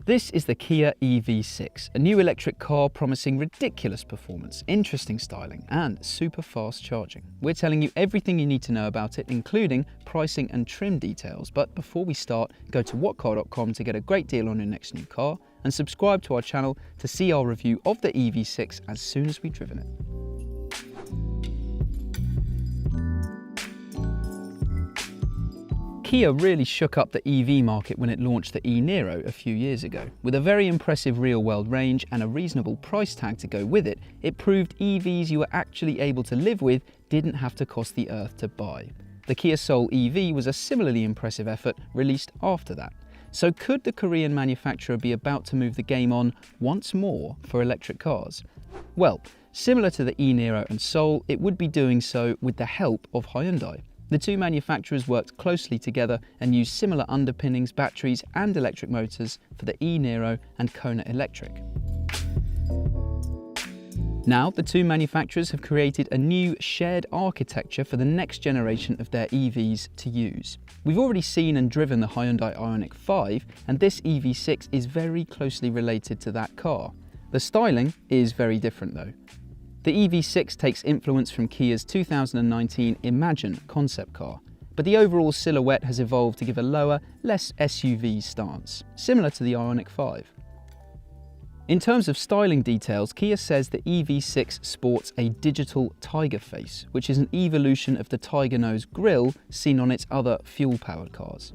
This is the Kia EV6, a new electric car promising ridiculous performance, interesting styling and super fast charging. We're telling you everything you need to know about it, including pricing and trim details. But before we start, go to whatcar.com to get a great deal on your next new car and subscribe to our channel to see our review of the EV6 as soon as we've driven it. Kia really shook up the EV market when it launched the e-Niro a few years ago. With a very impressive real-world range and a reasonable price tag to go with it, it proved EVs you were actually able to live with didn't have to cost the earth to buy. The Kia Soul EV was a similarly impressive effort released after that. So could the Korean manufacturer be about to move the game on once more for electric cars? Well, similar to the e-Niro and Soul, it would be doing so with the help of Hyundai. The two manufacturers worked closely together and used similar underpinnings, batteries and electric motors for the e-Niro and Kona Electric. Now, the two manufacturers have created a new shared architecture for the next generation of their EVs to use. We've already seen and driven the Hyundai Ioniq 5, and this EV6 is very closely related to that car. The styling is very different though. The EV6 takes influence from Kia's 2019 Imagine concept car, but the overall silhouette has evolved to give a lower, less SUV stance, similar to the Ioniq 5. In terms of styling details, Kia says the EV6 sports a digital tiger face, which is an evolution of the tiger nose grille seen on its other fuel-powered cars.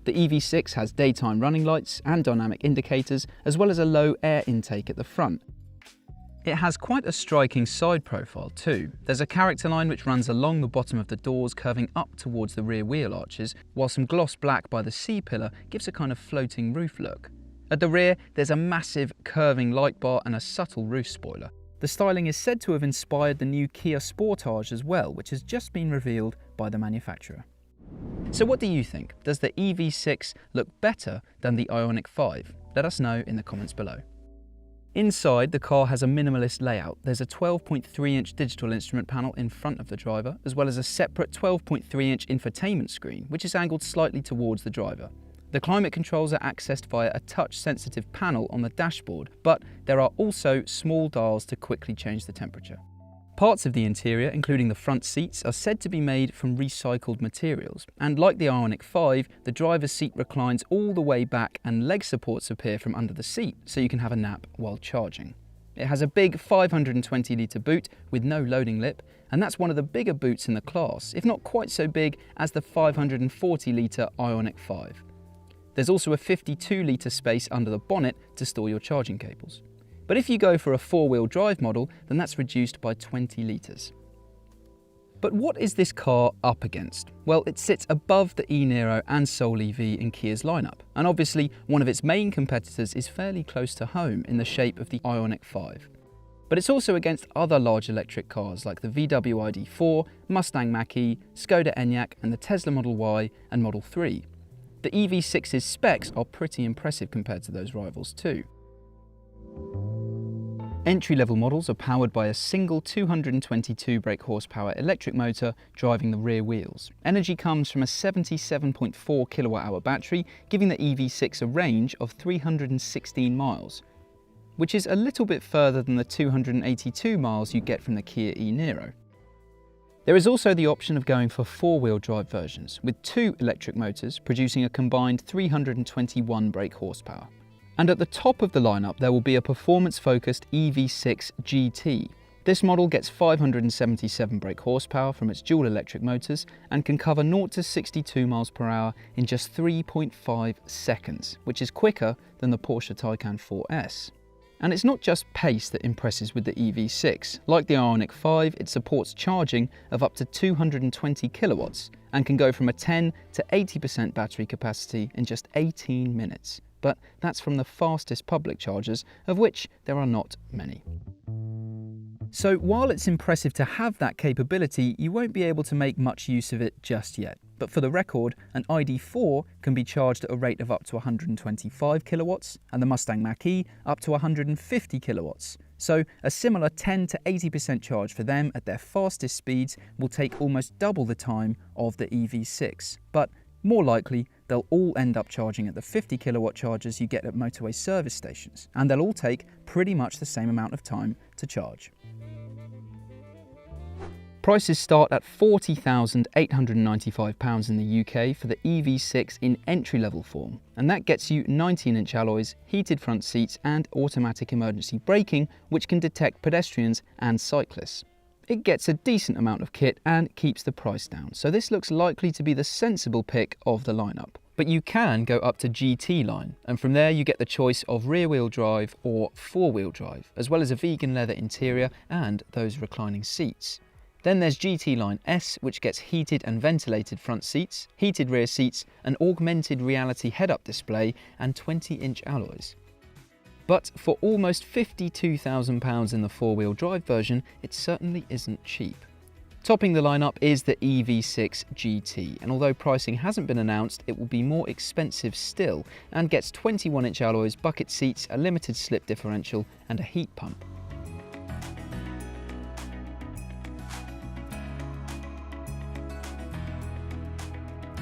The EV6 has daytime running lights and dynamic indicators, as well as a low air intake at the front. It has quite a striking side profile too. There's a character line which runs along the bottom of the doors, curving up towards the rear wheel arches, while some gloss black by the C-pillar gives a kind of floating roof look. At the rear, there's a massive curving light bar and a subtle roof spoiler. The styling is said to have inspired the new Kia Sportage as well, which has just been revealed by the manufacturer. So what do you think? Does the EV6 look better than the Ioniq 5? Let us know in the comments below. Inside, the car has a minimalist layout. There's a 12.3-inch digital instrument panel in front of the driver, as well as a separate 12.3-inch infotainment screen, which is angled slightly towards the driver. The climate controls are accessed via a touch-sensitive panel on the dashboard, but there are also small dials to quickly change the temperature. Parts of the interior, including the front seats, are said to be made from recycled materials, and like the Ioniq 5, the driver's seat reclines all the way back and leg supports appear from under the seat, so you can have a nap while charging. It has a big 520-litre boot with no loading lip, and that's one of the bigger boots in the class, if not quite so big as the 540-litre Ioniq 5. There's also a 52-litre space under the bonnet to store your charging cables. But if you go for a four-wheel drive model, then that's reduced by 20 litres. But what is this car up against? Well, it sits above the e-Niro and Soul EV in Kia's lineup, and obviously one of its main competitors is fairly close to home in the shape of the Ioniq 5. But it's also against other large electric cars like the VW ID4, Mustang Mach-E, Skoda Enyaq and the Tesla Model Y and Model 3. The EV6's specs are pretty impressive compared to those rivals too. Entry-level models are powered by a single 222 brake horsepower electric motor driving the rear wheels. Energy comes from a 77.4 kilowatt-hour battery, giving the EV6 a range of 316 miles, which is a little bit further than the 282 miles you get from the Kia e-Niro. There is also the option of going for four-wheel drive versions, with two electric motors producing a combined 321 brake horsepower. And at the top of the lineup, there will be a performance-focused EV6 GT. This model gets 577 brake horsepower from its dual electric motors and can cover 0 to 62 miles per hour in just 3.5 seconds, which is quicker than the Porsche Taycan 4S. And it's not just pace that impresses with the EV6. Like the Ioniq 5, it supports charging of up to 220 kilowatts and can go from a 10 to 80% battery capacity in just 18 minutes. But that's from the fastest public chargers, of which there are not many. So while it's impressive to have that capability, you won't be able to make much use of it just yet. But for the record, an ID4 can be charged at a rate of up to 125 kilowatts, and the Mustang Mach-E up to 150 kilowatts. So a similar 10 to 80% charge for them at their fastest speeds will take almost double the time of the EV6, but more likely they'll all end up charging at the 50 kilowatt chargers you get at motorway service stations, and they'll all take pretty much the same amount of time to charge. Prices start at £40,895 in the UK for the EV6 in entry-level form, and that gets you 19-inch alloys, heated front seats and automatic emergency braking, which can detect pedestrians and cyclists. It gets a decent amount of kit and keeps the price down, so this looks likely to be the sensible pick of the lineup. But you can go up to GT line, and from there you get the choice of rear-wheel drive or four-wheel drive, as well as a vegan leather interior and those reclining seats. Then there's GT Line S, which gets heated and ventilated front seats, heated rear seats, an augmented reality head-up display and 20-inch alloys. But for almost £52,000 in the four-wheel drive version, it certainly isn't cheap. Topping the lineup is the EV6 GT, and although pricing hasn't been announced, it will be more expensive still and gets 21-inch alloys, bucket seats, a limited slip differential and a heat pump.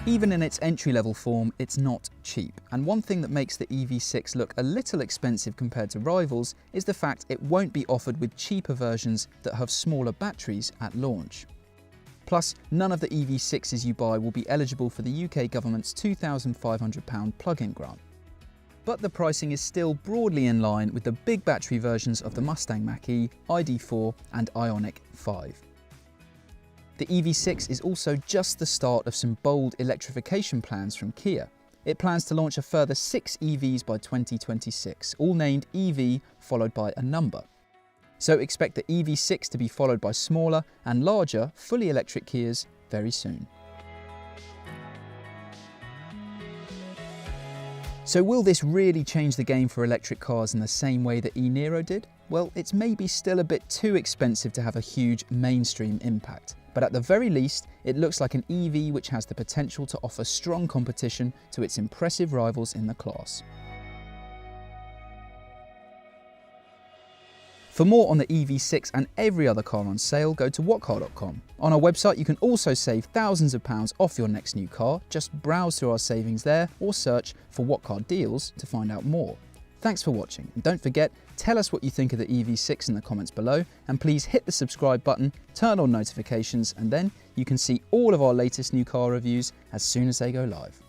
Even in its entry-level form, it's not cheap, and one thing that makes the EV6 look a little expensive compared to rivals is the fact it won't be offered with cheaper versions that have smaller batteries at launch. Plus, none of the EV6s you buy will be eligible for the UK government's £2,500 plug-in grant. But the pricing is still broadly in line with the big battery versions of the Mustang Mach-E, ID.4 and Ioniq 5. The EV6 is also just the start of some bold electrification plans from Kia. It plans to launch a further 6 EVs by 2026, all named EV followed by a number. So expect the EV6 to be followed by smaller and larger fully electric Kias very soon. So will this really change the game for electric cars in the same way that e-Niro did? Well, it's maybe still a bit too expensive to have a huge mainstream impact. But at the very least, it looks like an EV which has the potential to offer strong competition to its impressive rivals in the class. For more on the EV6 and every other car on sale, go to whatcar.com. On our website, you can also save thousands of pounds off your next new car. Just browse through our savings there or search for What Car Deals to find out more. Thanks for watching, and don't forget, tell us what you think of the EV6 in the comments below, and please hit the subscribe button, turn on notifications, and then you can see all of our latest new car reviews as soon as they go live.